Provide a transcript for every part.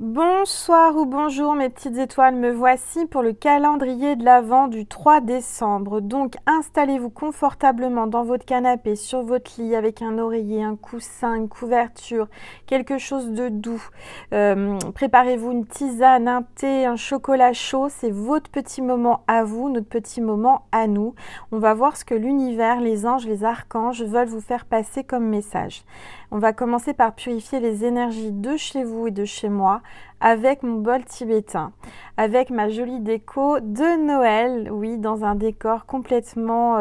Bonsoir ou bonjour mes petites étoiles, me voici pour le calendrier de l'Avent du 3 décembre. Donc installez-vous confortablement dans votre canapé, sur votre lit avec un oreiller, un coussin, une couverture, quelque chose de doux. Préparez-vous une tisane, un thé, un chocolat chaud, c'est votre petit moment à vous, notre petit moment à nous. On va voir ce que l'univers, les anges, les archanges veulent vous faire passer comme message. On va commencer par purifier les énergies de chez vous et de chez moi avec mon bol tibétain, avec ma jolie déco de Noël, oui, dans un décor complètement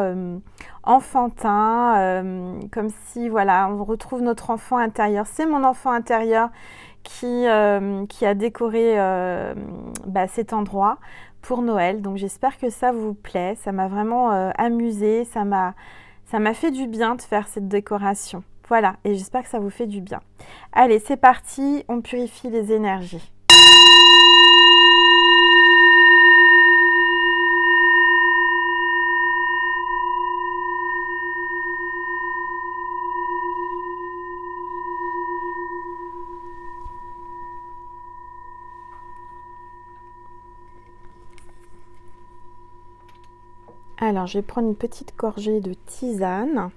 enfantin, comme si, voilà, on retrouve notre enfant intérieur. C'est mon enfant intérieur qui a décoré cet endroit pour Noël. Donc j'espère que ça vous plaît, ça m'a vraiment amusée, ça m'a fait du bien de faire cette décoration. Voilà, et j'espère que ça vous fait du bien. Allez, c'est parti, on purifie les énergies. Alors, je vais prendre une petite gorgée de tisane.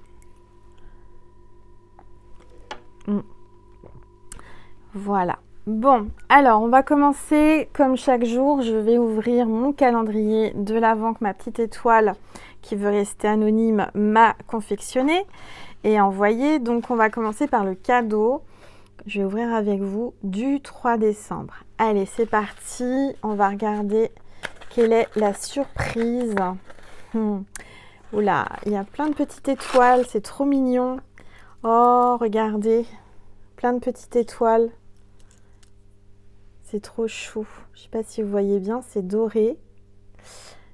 Voilà. Bon, alors on va commencer comme chaque jour. Je vais ouvrir mon calendrier de l'Avent que ma petite étoile qui veut rester anonyme m'a confectionné et envoyé. Donc on va commencer par le cadeau. Je vais ouvrir avec vous du 3 décembre. Allez, c'est parti. On va regarder quelle est la surprise. Oula, il y a plein de petites étoiles. C'est trop mignon. Oh, regardez. Plein de petites étoiles. C'est trop chou. Je ne sais pas si vous voyez bien, c'est doré.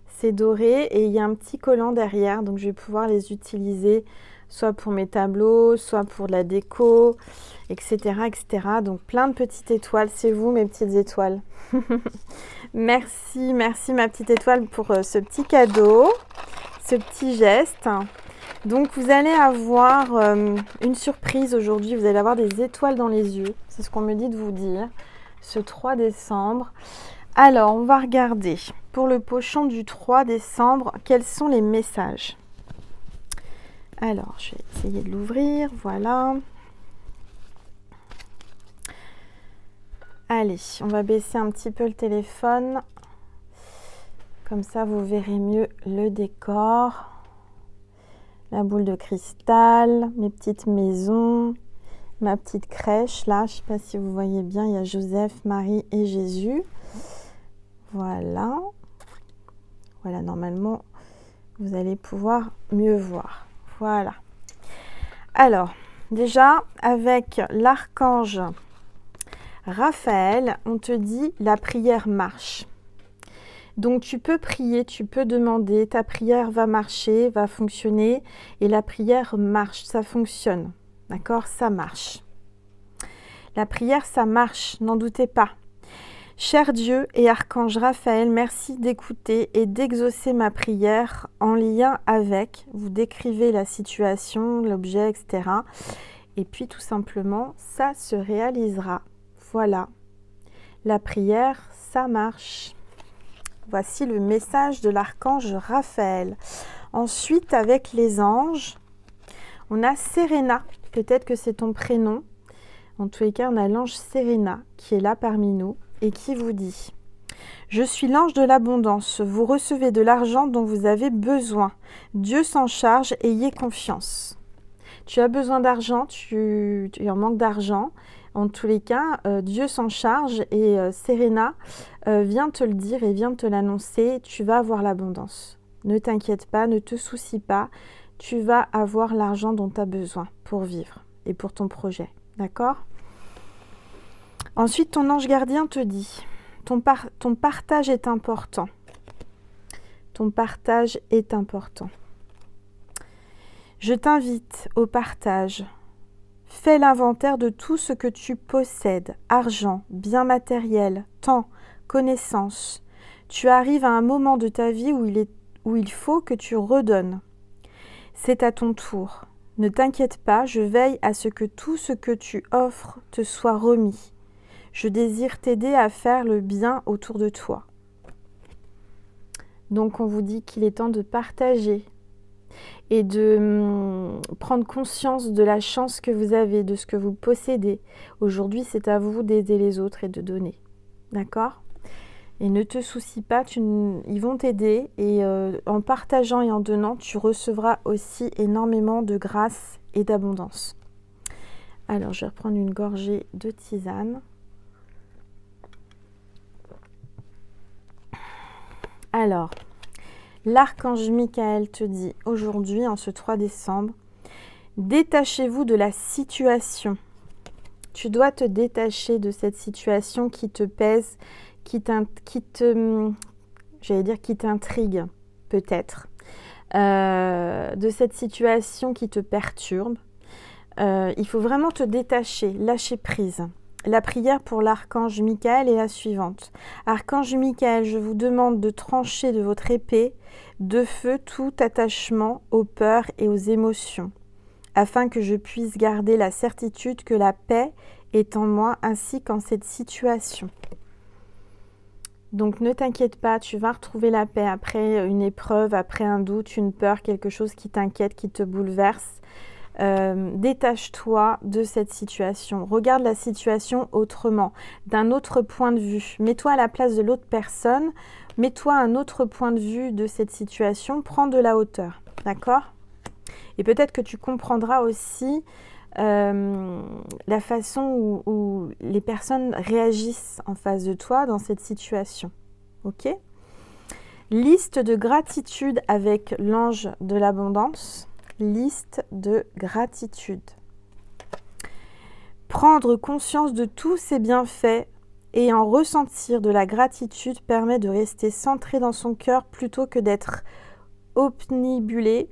C'est doré et il y a un petit collant derrière. Donc je vais pouvoir les utiliser soit pour mes tableaux, soit pour de la déco, etc. etc. Donc plein de petites étoiles. C'est vous mes petites étoiles. Merci, merci ma petite étoile pour ce petit cadeau, ce petit geste. Donc vous allez avoir une surprise aujourd'hui. Vous allez avoir des étoiles dans les yeux. C'est ce qu'on me dit de vous dire. Ce 3 décembre. Alors, on va regarder pour le pochon du 3 décembre, quels sont les messages. Alors, je vais essayer de l'ouvrir, voilà. Allez, on va baisser un petit peu le téléphone. Comme ça, vous verrez mieux le décor. La boule de cristal, mes petites maisons. Ma petite crèche, là, je ne sais pas si vous voyez bien, il y a Joseph, Marie et Jésus. Voilà. Voilà, normalement, vous allez pouvoir mieux voir. Voilà. Alors, déjà, avec l'archange Raphaël, on te dit la prière marche. Donc, tu peux prier, tu peux demander, ta prière va marcher, va fonctionner, et la prière marche, ça fonctionne. D'accord? Ça marche. La prière, ça marche, n'en doutez pas. Cher Dieu et Archange Raphaël, merci d'écouter et d'exaucer ma prière en lien avec. Vous décrivez la situation, l'objet, etc. Et puis tout simplement, ça se réalisera. Voilà. La prière, ça marche. Voici le message de l'Archange Raphaël. Ensuite, avec les anges, on a Serena. Peut-être que c'est ton prénom. En tous les cas, on a l'ange Serena qui est là parmi nous et qui vous dit « Je suis l'ange de l'abondance. Vous recevez de l'argent dont vous avez besoin. Dieu s'en charge, ayez confiance. » Tu as besoin d'argent, tu es en manque d'argent. En tous les cas, Dieu s'en charge et Serena vient te le dire et vient te l'annoncer. Tu vas avoir l'abondance. Ne t'inquiète pas, ne te soucie pas. Tu vas avoir l'argent dont tu as besoin pour vivre et pour ton projet. D'accord? Ensuite, ton ange gardien te dit, ton partage est important. Ton partage est important. Je t'invite au partage. Fais l'inventaire de tout ce que tu possèdes, argent, biens matériels, temps, connaissances. Tu arrives à un moment de ta vie où il faut que tu redonnes. C'est à ton tour. Ne t'inquiète pas, je veille à ce que tout ce que tu offres te soit remis. Je désire t'aider à faire le bien autour de toi. Donc on vous dit qu'il est temps de partager et de prendre conscience de la chance que vous avez, de ce que vous possédez. Aujourd'hui, c'est à vous d'aider les autres et de donner. D'accord ? Et ne te soucie pas, ils vont t'aider et en partageant et en donnant, tu recevras aussi énormément de grâce et d'abondance. Alors, je vais reprendre une gorgée de tisane. Alors, l'archange Michael te dit aujourd'hui, en ce 3 décembre, détachez-vous de la situation. Tu dois te détacher de cette situation qui te pèse, qui t'intrigue peut-être, de cette situation qui te perturbe. Il faut vraiment te détacher, lâcher prise. La prière pour l'archange Michael est la suivante. Archange Michael, je vous demande de trancher de votre épée de feu tout attachement aux peurs et aux émotions, afin que je puisse garder la certitude que la paix est en moi ainsi qu'en cette situation. Donc ne t'inquiète pas, tu vas retrouver la paix après une épreuve, après un doute, une peur, quelque chose qui t'inquiète, qui te bouleverse. Détache-toi de cette situation. Regarde la situation autrement, d'un autre point de vue. Mets-toi à la place de l'autre personne. Mets-toi un autre point de vue de cette situation. Prends de la hauteur. D'accord ? Et peut-être que tu comprendras aussi la façon où les personnes réagissent en face de toi dans cette situation. Ok ? Liste de gratitude avec l'ange de l'abondance. Liste de gratitude. Prendre conscience de tous ces bienfaits et en ressentir de la gratitude permet de rester centré dans son cœur plutôt que d'être obnubilé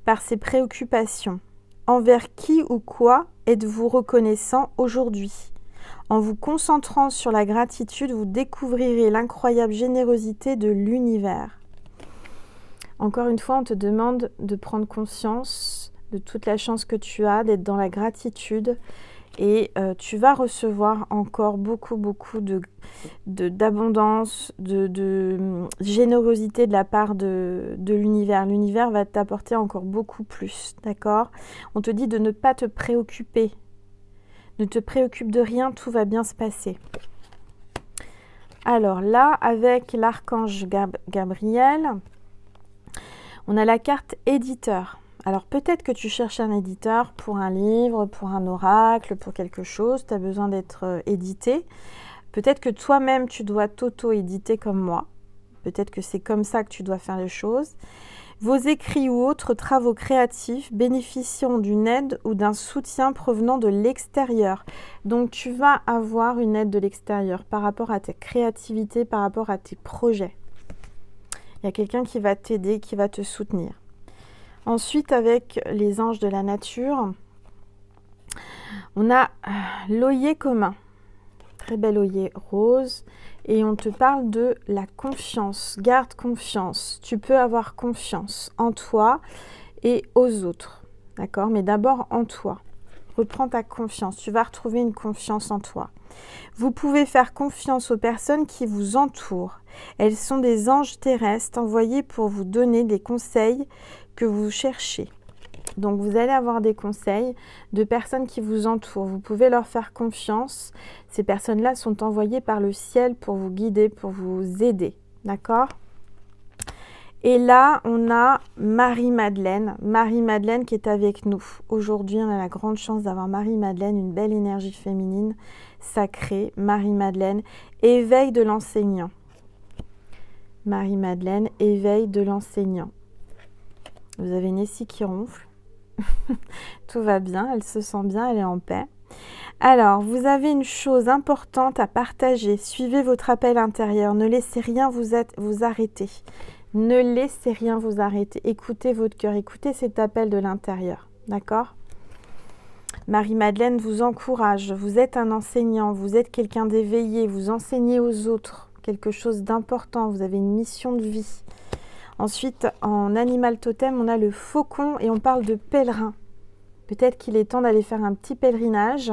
par ses préoccupations. Envers qui ou quoi êtes-vous reconnaissant aujourd'hui ? En vous concentrant sur la gratitude, vous découvrirez l'incroyable générosité de l'univers. Encore une fois, on te demande de prendre conscience de toute la chance que tu as, d'être dans la gratitude et tu vas recevoir encore beaucoup d'abondance, de générosité de la part de l'univers. L'univers va t'apporter encore beaucoup plus, d'accord ? On te dit de ne pas te préoccuper. Ne te préoccupe de rien, tout va bien se passer. Alors là, avec l'archange Gabriel, on a la carte éditeur. Alors peut-être que tu cherches un éditeur pour un livre, pour un oracle, pour quelque chose, tu as besoin d'être édité. Peut-être que toi-même tu dois t'auto-éditer comme moi. Peut-être que c'est comme ça que tu dois faire les choses. Vos écrits ou autres travaux créatifs bénéficieront d'une aide ou d'un soutien provenant de l'extérieur. Donc tu vas avoir une aide de l'extérieur par rapport à ta créativité, par rapport à tes projets. Il y a quelqu'un qui va t'aider, qui va te soutenir. Ensuite, avec les anges de la nature, on a l'œillet commun. Très bel œillet rose. Et on te parle de la confiance. Garde confiance. Tu peux avoir confiance en toi et aux autres. D'accord ? Mais d'abord en toi. Reprends ta confiance. Tu vas retrouver une confiance en toi. Vous pouvez faire confiance aux personnes qui vous entourent. Elles sont des anges terrestres envoyés pour vous donner des conseils que vous cherchez. Donc vous allez avoir des conseils de personnes qui vous entourent. Vous pouvez leur faire confiance. Ces personnes-là sont envoyées par le ciel pour vous guider, pour vous aider. D'accord ? Et là, on a Marie-Madeleine. Marie-Madeleine qui est avec nous. Aujourd'hui, on a la grande chance d'avoir Marie-Madeleine, une belle énergie féminine sacrée. Marie-Madeleine, éveil de l'enseignant. Marie-Madeleine, éveil de l'enseignant. Vous avez Nessie qui ronfle. Tout va bien, elle se sent bien, elle est en paix. Alors, vous avez une chose importante à partager. Suivez votre appel intérieur. Ne laissez rien vous arrêter. Ne laissez rien vous arrêter. Écoutez votre cœur, écoutez cet appel de l'intérieur. D'accord ? Marie-Madeleine vous encourage. Vous êtes un enseignant, vous êtes quelqu'un d'éveillé, vous enseignez aux autres quelque chose d'important. Vous avez une mission de vie. Ensuite, en animal totem, on a le faucon et on parle de pèlerin. Peut-être qu'il est temps d'aller faire un petit pèlerinage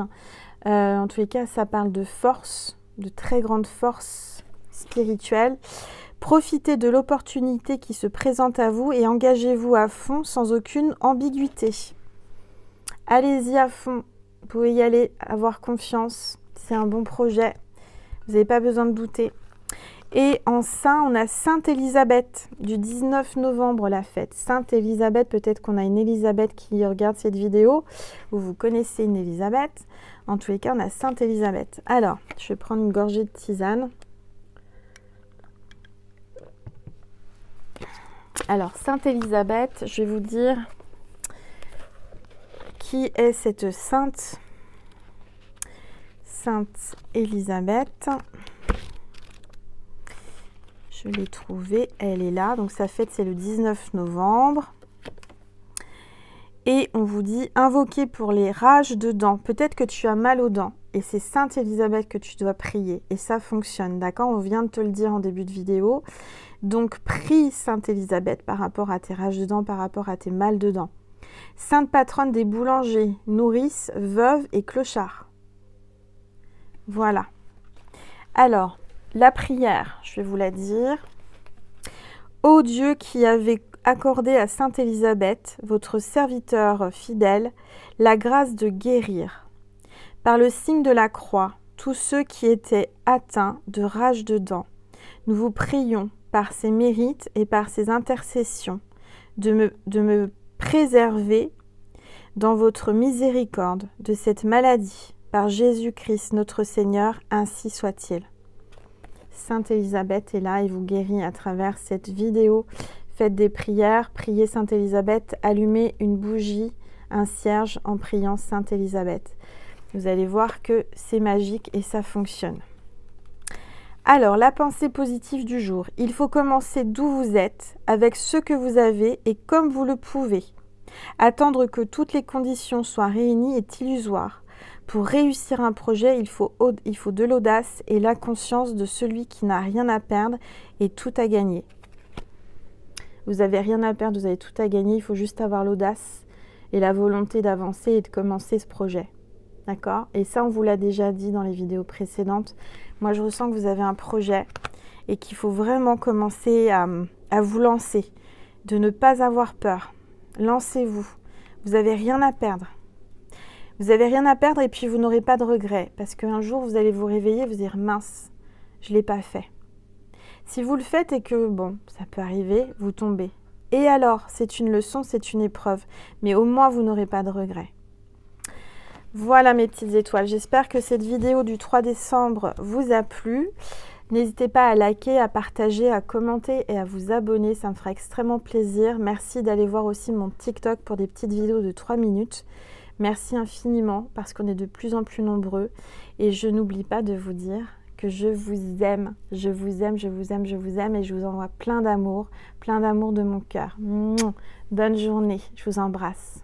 En tous les cas, ça parle de force, de très grande force spirituelle. Profitez de l'opportunité qui se présente à vous et engagez-vous à fond sans aucune ambiguïté. Allez-y à fond, vous pouvez y aller, avoir confiance, c'est un bon projet, vous n'avez pas besoin de douter. Et en saint, on a Sainte Élisabeth, du 19 novembre la fête. Sainte Élisabeth, peut-être qu'on a une Élisabeth qui regarde cette vidéo, ou vous connaissez une Élisabeth. En tous les cas, on a Sainte Élisabeth. Alors, je vais prendre une gorgée de tisane. Alors, Sainte Élisabeth, je vais vous dire qui est cette sainte. Sainte Élisabeth. Je l'ai trouvée, elle est là. Donc sa fête, c'est le 19 novembre. Et on vous dit, invoquer pour les rages de dents. Peut-être que tu as mal aux dents. Et c'est Sainte Élisabeth que tu dois prier. Et ça fonctionne, d'accord? On vient de te le dire en début de vidéo. Donc prie Sainte Élisabeth par rapport à tes rages de dents, par rapport à tes mal de dents. Sainte patronne des boulangers, nourrices, veuves et clochards. Voilà. Alors, la prière, je vais vous la dire. Ô Dieu qui avez accordé à Sainte Élisabeth, votre serviteur fidèle, la grâce de guérir, par le signe de la croix, tous ceux qui étaient atteints de rage de dents, nous vous prions, par ses mérites et par ses intercessions, de me préserver dans votre miséricorde de cette maladie, par Jésus-Christ notre Seigneur, ainsi soit-il. Sainte Élisabeth est là et vous guérit à travers cette vidéo. Faites des prières, priez Sainte Élisabeth, allumez une bougie, un cierge en priant Sainte Élisabeth. Vous allez voir que c'est magique et ça fonctionne. Alors, la pensée positive du jour. Il faut commencer d'où vous êtes, avec ce que vous avez et comme vous le pouvez. Attendre que toutes les conditions soient réunies est illusoire. Pour réussir un projet, il faut de l'audace et la conscience de celui qui n'a rien à perdre et tout à gagner. Vous n'avez rien à perdre, vous avez tout à gagner. Il faut juste avoir l'audace et la volonté d'avancer et de commencer ce projet. D'accord? Et ça, on vous l'a déjà dit dans les vidéos précédentes. Moi, je ressens que vous avez un projet et qu'il faut vraiment commencer à vous lancer. De ne pas avoir peur. Lancez-vous. Vous n'avez rien à perdre. Vous n'avez rien à perdre et puis vous n'aurez pas de regrets. Parce qu'un jour, vous allez vous réveiller et vous dire « mince, je ne l'ai pas fait ». Si vous le faites et que, bon, ça peut arriver, vous tombez. Et alors, c'est une leçon, c'est une épreuve. Mais au moins, vous n'aurez pas de regrets. Voilà mes petites étoiles. J'espère que cette vidéo du 3 décembre vous a plu. N'hésitez pas à liker, à partager, à commenter et à vous abonner. Ça me fera extrêmement plaisir. Merci d'aller voir aussi mon TikTok pour des petites vidéos de 3 minutes. Merci infiniment parce qu'on est de plus en plus nombreux. Et je n'oublie pas de vous dire que je vous aime. Je vous aime, je vous aime, je vous aime. Et je vous envoie plein d'amour de mon cœur. Bonne journée. Je vous embrasse.